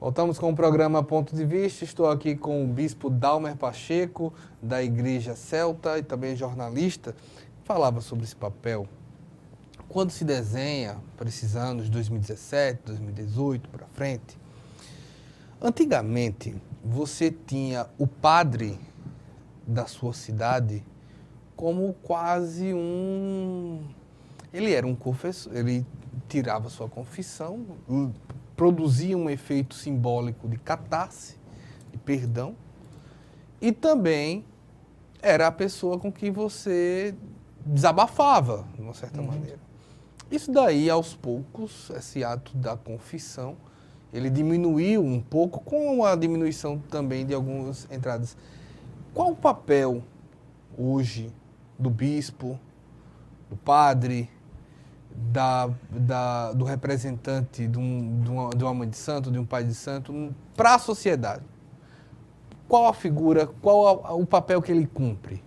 Voltamos com o programa Ponto de Vista. Estou aqui com o bispo Dalmer Pacheco, da Igreja Celta e também jornalista. Falava sobre esse papel. Quando se desenha para esses anos 2017, 2018 para frente, antigamente você tinha o padre da sua cidade como quase um... Ele era um confessor, ele tirava sua confissão, produzia um efeito simbólico de catarse, de perdão, e também era a pessoa com que você desabafava, de uma certa maneira. Isso daí, aos poucos, esse ato da confissão, ele diminuiu um pouco, com a diminuição também de algumas entradas. Qual o papel hoje do bispo, do padre, do representante de uma mãe de santo, de um pai de santo, para a sociedade? Qual a figura, qual o papel que ele cumpre?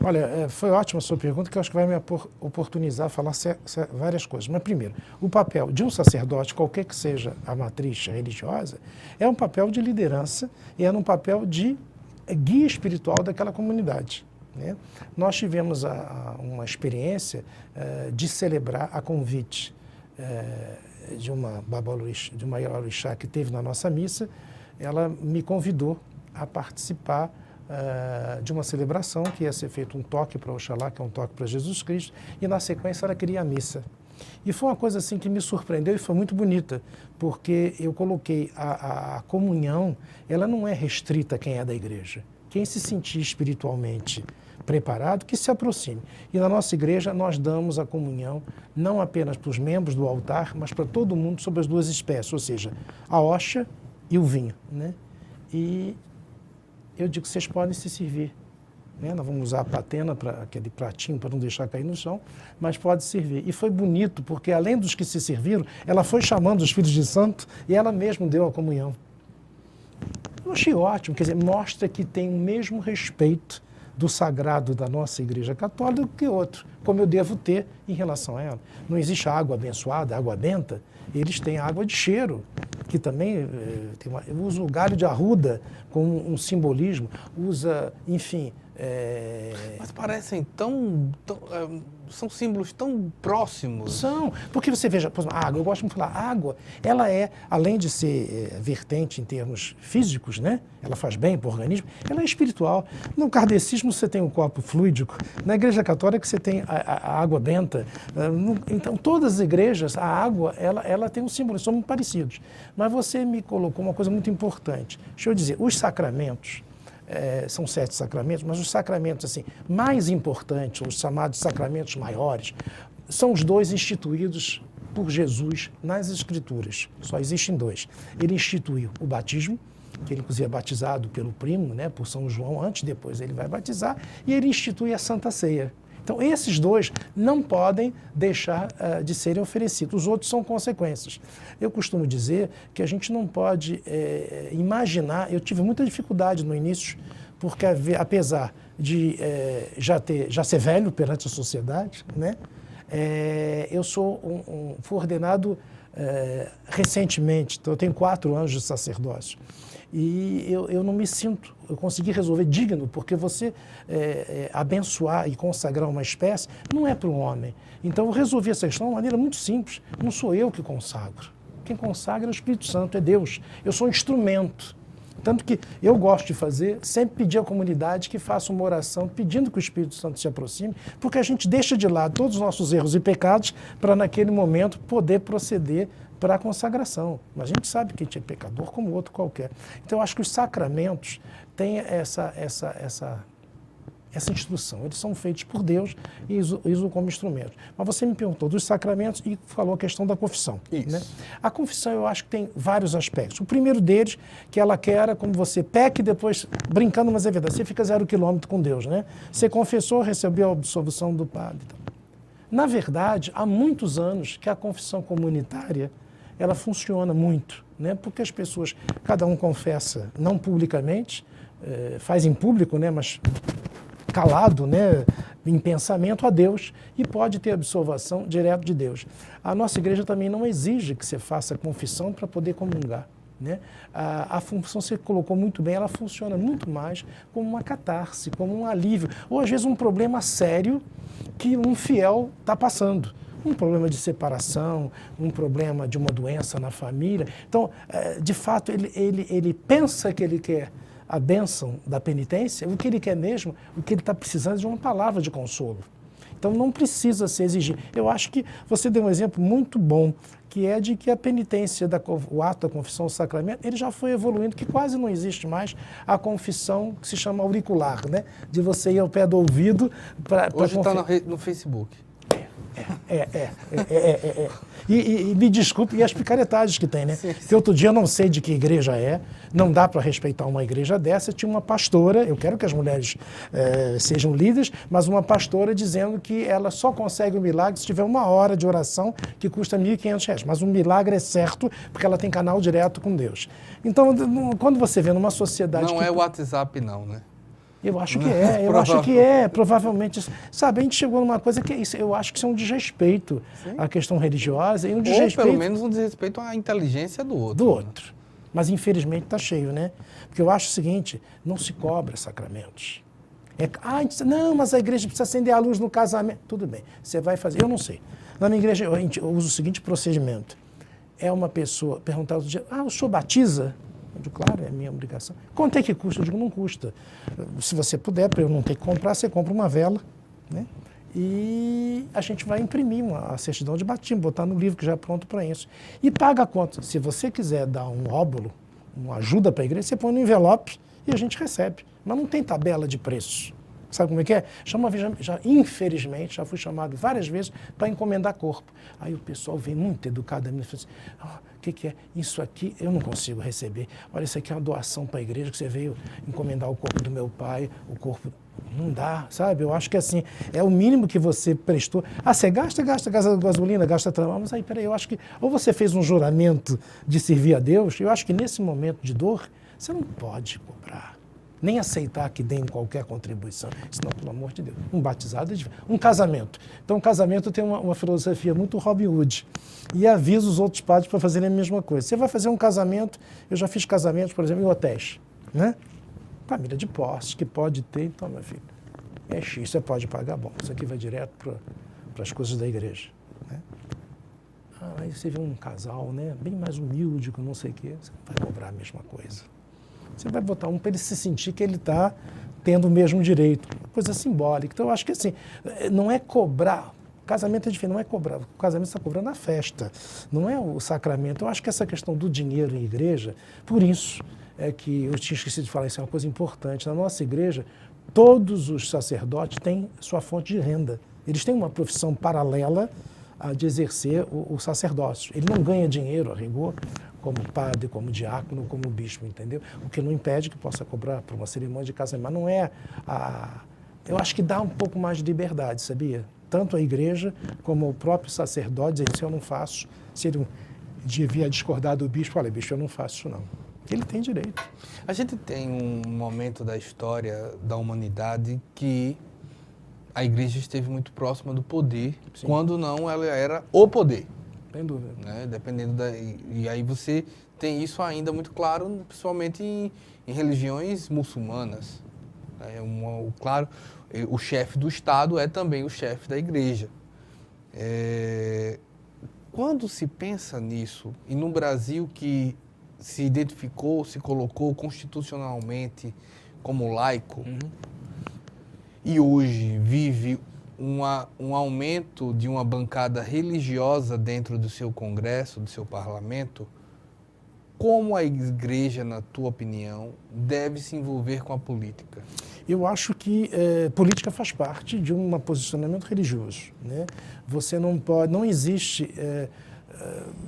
Olha, foi ótima a sua pergunta, que eu acho que vai me oportunizar a falar várias coisas. Mas, primeiro, o papel de um sacerdote, qualquer que seja a matriz religiosa, é um papel de liderança e é um papel de guia espiritual daquela comunidade, né? Nós tivemos uma experiência de celebrar a convite de uma babalorixá, de uma orixá que teve na nossa missa. Ela me convidou a participar de uma celebração que ia ser feito um toque para Oxalá, que é um toque para Jesus Cristo, e na sequência ela queria a missa. E foi uma coisa assim que me surpreendeu e foi muito bonita, porque eu coloquei a comunhão, ela não é restrita a quem é da igreja. Quem se sentir espiritualmente preparado, que se aproxime. E na nossa igreja nós damos a comunhão não apenas para os membros do altar, mas para todo mundo sob as duas espécies, ou seja, a hoxa e o vinho, né? E eu digo que vocês podem se servir, né? Nós vamos usar a patena, aquele pratinho para não deixar cair no chão, mas pode servir. E foi bonito, porque além dos que se serviram, ela foi chamando os filhos de santo e ela mesma deu a comunhão. Eu achei ótimo, quer dizer, mostra que tem o mesmo respeito do sagrado da nossa Igreja Católica do que outro, como eu devo ter em relação a ela. Não existe água abençoada, água benta, eles têm água de cheiro, que também usa o galho de arruda com um simbolismo, usa, enfim... Mas parecem são símbolos tão próximos. São, porque você veja, por exemplo, a água, eu gosto de falar, a água, ela é, além de ser vertente em termos físicos, né? Ela faz bem para o organismo, ela é espiritual. No kardecismo você tem um copo fluídico, na Igreja Católica você tem a água benta. Então, todas as igrejas, a água, ela tem um símbolo, são muito parecidos. Mas você me colocou uma coisa muito importante. Deixa eu dizer, os sacramentos, são 7 sacramentos, mas os sacramentos assim, mais importantes, os chamados sacramentos maiores, são os 2 instituídos por Jesus nas Escrituras. Só existem 2. Ele instituiu o batismo, que ele inclusive é batizado pelo primo, né, por São João, antes, depois ele vai batizar, e ele institui a Santa Ceia. Então, esses 2 não podem deixar de serem oferecidos. Os outros são consequências. Eu costumo dizer que a gente não pode imaginar... Eu tive muita dificuldade no início, porque apesar de já ser velho perante a sociedade, né, eu fui ordenado recentemente, então eu tenho 4 anos de sacerdócio. E eu não me sinto, eu consegui resolver digno, porque você abençoar e consagrar uma espécie não é para um homem. Então eu resolvi essa questão de uma maneira muito simples. Não sou eu que consagro. Quem consagra é o Espírito Santo, é Deus. Eu sou um instrumento. Tanto que eu gosto de fazer, sempre pedir à comunidade que faça uma oração pedindo que o Espírito Santo se aproxime, porque a gente deixa de lado todos os nossos erros e pecados para naquele momento poder proceder para a consagração. Mas a gente sabe que a gente é pecador como outro qualquer. Então, eu acho que os sacramentos têm essa instrução. Eles são feitos por Deus e usam como instrumento. Mas você me perguntou dos sacramentos e falou a questão da confissão. Isso. Né? A confissão, eu acho que tem vários aspectos. O primeiro deles, que ela quer como você peca e depois, brincando, mas é verdade, você fica 0 quilômetro com Deus, né? Você confessou, recebeu a absolvição do padre. Então. Na verdade, há muitos anos que a confissão comunitária ela funciona muito, né? Porque as pessoas, cada um confessa, não publicamente, faz em público, né? Mas calado, né? Em pensamento a Deus, e pode ter absolvação direto de Deus. A nossa igreja também não exige que você faça confissão para poder comungar. né? A função, você colocou muito bem, ela funciona muito mais como uma catarse, como um alívio, ou às vezes um problema sério que um fiel está passando. Um problema de separação, um problema de uma doença na família. Então, de fato, ele pensa que ele quer a bênção da penitência, o que ele quer mesmo, o que ele está precisando é de uma palavra de consolo. Então, não precisa se exigir. Eu acho que você deu um exemplo muito bom, que é de que a penitência, o ato da confissão, o sacramento, ele já foi evoluindo, que quase não existe mais a confissão que se chama auricular, né? De você ir ao pé do ouvido para... Hoje está no Facebook. E me desculpe, e as picaretagens que tem, né? Sim. Que outro dia eu não sei de que igreja é, não dá para respeitar uma igreja dessa. Tinha uma pastora, eu quero que as mulheres sejam líderes, mas uma pastora dizendo que ela só consegue o milagre se tiver 1 hora de oração que custa R$1.500. Mas o milagre é certo porque ela tem canal direto com Deus. Então, quando você vê numa sociedade... Não é o WhatsApp não, né? Eu acho que provavelmente. Sabe, a gente chegou numa coisa que é isso, eu acho que isso é um desrespeito à questão religiosa e um desrespeito... Ou pelo menos um desrespeito à inteligência do outro. Né? Mas infelizmente está cheio, né? Porque eu acho o seguinte, não se cobra sacramentos. Não, mas a igreja precisa acender a luz no casamento. Tudo bem, você vai fazer, eu não sei. Na minha igreja eu uso o seguinte procedimento. É uma pessoa perguntar outro dia, o senhor batiza? Eu digo, claro, é minha obrigação. Quanto é que custa? Eu digo, não custa. Se você puder, para eu não ter que comprar, você compra uma vela, né? E a gente vai imprimir a certidão de batismo, botar no livro que já é pronto para isso. E paga a conta. Se você quiser dar um óbolo, uma ajuda para a igreja, você põe no envelope e a gente recebe. Mas não tem tabela de preços. Sabe como é que é? Infelizmente, já fui chamado várias vezes para encomendar corpo. Aí o pessoal vem muito educadamente e fala assim, o que é? Isso aqui eu não consigo receber. Olha, isso aqui é uma doação para a igreja, que você veio encomendar o corpo do meu pai, o corpo... Não dá, sabe? Eu acho que assim, é o mínimo que você prestou. Você gasta gasolina, gasta trabalho, mas aí, peraí, eu acho que... Ou você fez um juramento de servir a Deus, eu acho que nesse momento de dor, você não pode cobrar. Nem aceitar que deem qualquer contribuição. Senão, pelo amor de Deus, um batizado é diferente. Um casamento. Então, um casamento tem uma filosofia muito Robin Hood. E avisa os outros padres para fazerem a mesma coisa. Você vai fazer um casamento, eu já fiz casamentos, por exemplo, em hotéis, né? Família de posses, que pode ter, então, meu filho, é X, você pode pagar, bom, isso aqui vai direto para as coisas da igreja, né? Aí você vê um casal, né, bem mais humilde, com não sei o quê, você vai cobrar a mesma coisa. Você vai botar um para ele se sentir que ele está tendo o mesmo direito, uma coisa simbólica. Então, eu acho que assim, não é cobrar, o casamento é diferente, não é cobrar, o casamento está cobrando a festa, não é o sacramento. Eu acho que essa questão do dinheiro em igreja, por isso é que eu tinha esquecido de falar, isso é uma coisa importante. Na nossa igreja, todos os sacerdotes têm sua fonte de renda. Eles têm uma profissão paralela de exercer o sacerdócio. Ele não ganha dinheiro, a rigor, como padre, como diácono, como bispo, entendeu? O que não impede que possa cobrar por uma cerimônia de casamento. Mas não é eu acho que dá um pouco mais de liberdade, sabia? Tanto a igreja como o próprio sacerdote, dizer, isso eu não faço. Se ele devia discordar do bispo, olha, bispo, eu não faço isso não. Ele tem direito. A gente tem um momento da história da humanidade que a igreja esteve muito próxima do poder, sim, quando não ela era o poder. Sem dúvida. Né? Dependendo e aí você tem isso ainda muito claro, principalmente em religiões muçulmanas. Claro, o chefe do Estado é também o chefe da igreja. Quando se pensa nisso, e no Brasil que se identificou, se colocou constitucionalmente como laico, e hoje vive um aumento de uma bancada religiosa dentro do seu Congresso, do seu Parlamento, como a igreja, na tua opinião, deve se envolver com a política? Eu acho que política faz parte de um posicionamento religioso, né? Você não pode, não existe...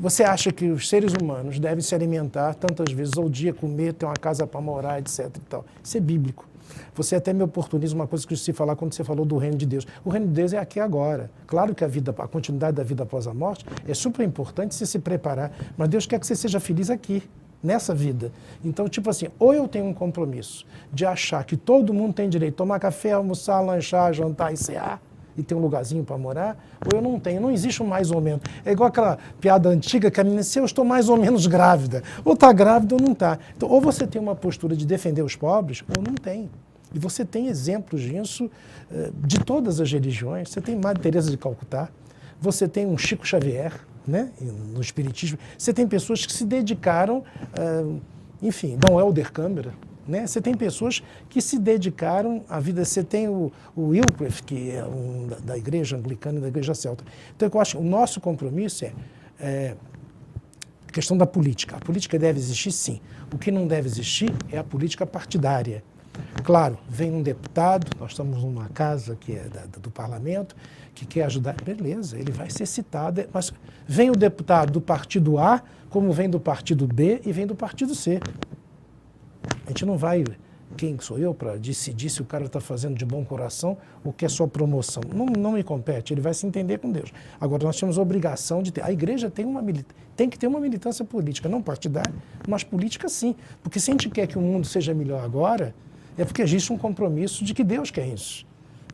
você acha que os seres humanos devem se alimentar tantas vezes ao dia, comer, ter uma casa para morar, etc. e tal. Isso é bíblico. Você até me oportuniza uma coisa que eu esqueci de falar quando você falou do reino de Deus. O reino de Deus é aqui agora. Claro que a continuidade da vida após a morte é super importante você se preparar, mas Deus quer que você seja feliz aqui, nessa vida. Então, tipo assim, ou eu tenho um compromisso de achar que todo mundo tem direito a tomar café, almoçar, lanchar, jantar e cear, e ter um lugarzinho para morar, ou eu não tenho. Não existe um mais ou menos. É igual aquela piada antiga que a menina disse, eu estou mais ou menos grávida. Ou está grávida ou não está. Então, ou você tem uma postura de defender os pobres, ou não tem. E você tem exemplos disso de todas as religiões. Você tem Madre Teresa de Calcutá, você tem um Chico Xavier, né, no Espiritismo. Você tem pessoas que se dedicaram, enfim, Dom Helder Câmara, né? Você tem pessoas que se dedicaram à vida. Você tem o Wycliffe, que é da Igreja Anglicana e da Igreja Celta. Então, eu acho que o nosso compromisso é a questão da política. A política deve existir, sim. O que não deve existir é a política partidária. Claro, vem um deputado, nós estamos numa casa que é do parlamento, que quer ajudar, beleza, ele vai ser citado, mas vem o deputado do partido A, como vem do partido B e vem do partido C. A gente não vai, quem sou eu para decidir se o cara está fazendo de bom coração ou quer só promoção. Não me compete, ele vai se entender com Deus. Agora, nós temos a obrigação de ter, a igreja tem que ter uma militância política, não partidária, mas política sim, porque se a gente quer que o mundo seja melhor agora, é porque existe um compromisso de que Deus quer isso.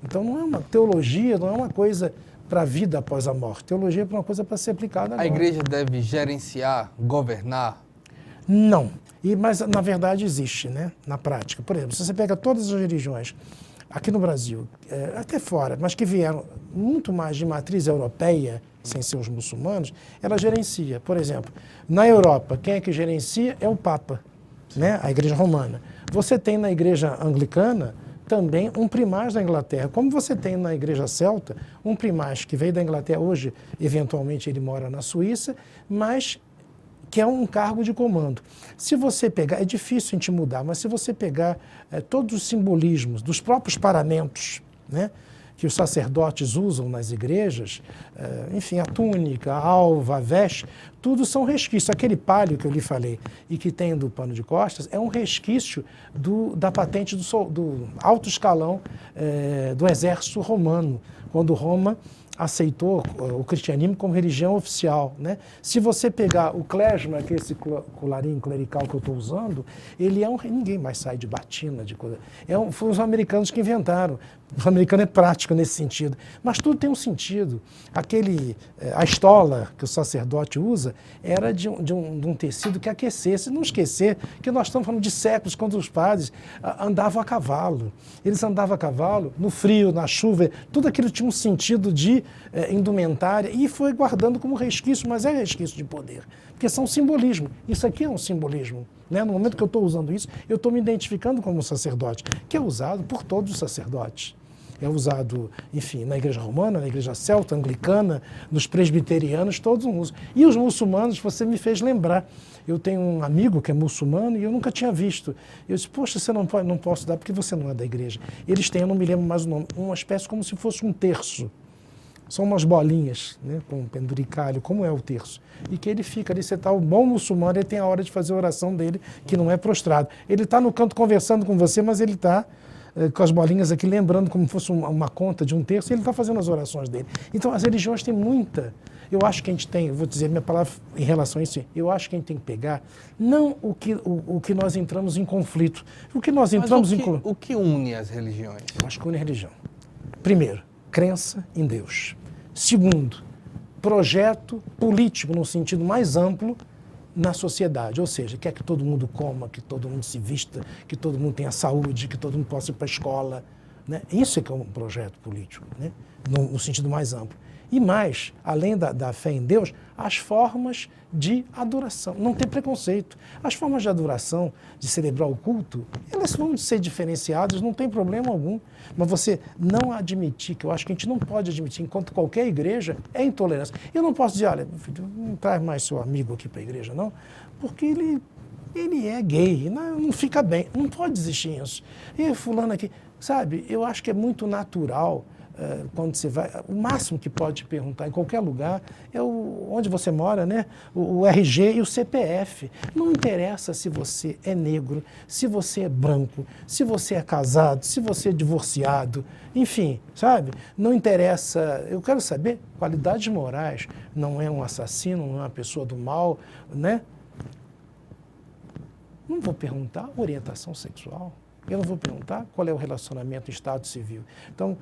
Então não é uma teologia, não é uma coisa para a vida após a morte. Teologia é uma coisa para ser aplicada agora. A igreja deve gerenciar, governar? Não. Mas na verdade existe, né? Na prática. Por exemplo, se você pega todas as religiões aqui no Brasil, até fora, mas que vieram muito mais de matriz europeia, sem ser os muçulmanos, ela gerencia. Por exemplo, na Europa, quem é que gerencia é o Papa, né? A Igreja Romana. Você tem na Igreja Anglicana também um primaz da Inglaterra. Como você tem na Igreja Celta, um primaz que veio da Inglaterra, hoje, eventualmente, ele mora na Suíça, mas que é um cargo de comando. Se você pegar, é difícil a gente mudar, mas se você pegar todos os simbolismos dos próprios paramentos, né, que os sacerdotes usam nas igrejas, enfim, a túnica, a alva, a veste, tudo são resquícios. Aquele palio que eu lhe falei e que tem do pano de costas é um resquício da patente do alto escalão do exército romano, quando Roma aceitou o cristianismo como religião oficial, né? Se você pegar o klezma, que é esse colarinho clerical que eu estou usando, ele é ninguém mais sai de batina, de coisa. Foram os americanos que inventaram. O americano é prático nesse sentido. Mas tudo tem um sentido. A estola que o sacerdote usa era de um tecido que aquecesse. Não esquecer que nós estamos falando de séculos, quando os padres andavam a cavalo. Eles andavam a cavalo no frio, na chuva, tudo aquilo tinha um sentido de indumentária e foi guardando como resquício, mas é resquício de poder. Porque são simbolismo. Isso aqui é um simbolismo. Né? No momento que eu estou usando isso, eu estou me identificando como sacerdote, que é usado por todos os sacerdotes. É usado, enfim, na igreja romana, na igreja celta, anglicana, nos presbiterianos, todos usam. E os muçulmanos, você me fez lembrar. Eu tenho um amigo que é muçulmano e eu nunca tinha visto. Eu disse, poxa, você não posso dar porque você não é da igreja. Eles têm, eu não me lembro mais o nome, uma espécie como se fosse um terço. São umas bolinhas, né, com um penduricalho, como é o terço. E que ele fica ali, você está um bom muçulmano, ele tem a hora de fazer a oração dele, que não é prostrado. Ele está no canto conversando com você, mas ele está com as bolinhas aqui, lembrando como fosse uma conta de um terço, e ele está fazendo as orações dele. Então, as religiões têm muita... Eu acho que a gente tem, vou dizer minha palavra em relação a isso, eu acho que a gente tem que pegar, não o que nós entramos em conflito. O que nós entramos o que une as religiões? Eu acho que une a religião. Primeiro, crença em Deus. Segundo, projeto político no sentido mais amplo na sociedade, ou seja, quer que todo mundo coma, que todo mundo se vista, que todo mundo tenha saúde, que todo mundo possa ir para a escola, né? Isso é que é um projeto político, né? No sentido mais amplo. E mais, além da fé em Deus, as formas de adoração. Não tem preconceito. As formas de adoração, de celebrar o culto, elas vão ser diferenciadas, não tem problema algum. Mas você não admitir, que eu acho que a gente não pode admitir, enquanto qualquer igreja, é intolerância. Eu não posso dizer, olha, filho, não traz mais seu amigo aqui para a igreja, não, porque ele é gay, não fica bem. Não pode existir isso. E fulano aqui, sabe, eu acho que é muito natural. Quando você vai, o máximo que pode perguntar em qualquer lugar é onde você mora, né? O RG e o CPF. Não interessa se você é negro, se você é branco, se você é casado, se você é divorciado, enfim, sabe? Não interessa, eu quero saber qualidades morais, não é um assassino, não é uma pessoa do mal, né? Não vou perguntar orientação sexual. Eu não vou perguntar qual é o relacionamento Estado civil. Então,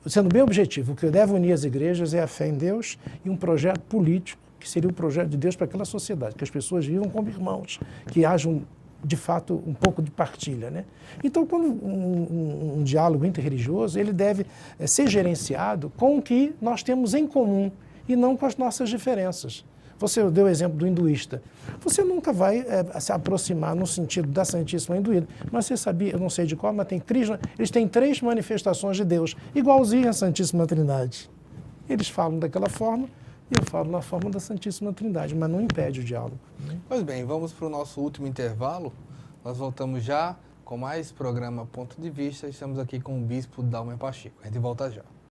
sendo bem objetivo, o que deve unir as igrejas é a fé em Deus e um projeto político, que seria o projeto de Deus para aquela sociedade, que as pessoas vivam como irmãos, que haja, de fato, um pouco de partilha, né? Então, quando um diálogo interreligioso, ele deve ser gerenciado com o que nós temos em comum e não com as nossas diferenças. Você deu o exemplo do hinduísta. Você nunca vai se aproximar no sentido da Santíssima Hinduída. Mas você sabia, eu não sei de qual, mas tem Krishna, eles têm 3 manifestações de Deus, igualzinho à Santíssima Trindade. Eles falam daquela forma e eu falo na forma da Santíssima Trindade, mas não impede o diálogo. Pois bem, vamos para o nosso último intervalo. Nós voltamos já com mais programa Ponto de Vista. Estamos aqui com o Bispo Dalmer Pacheco. A gente volta já.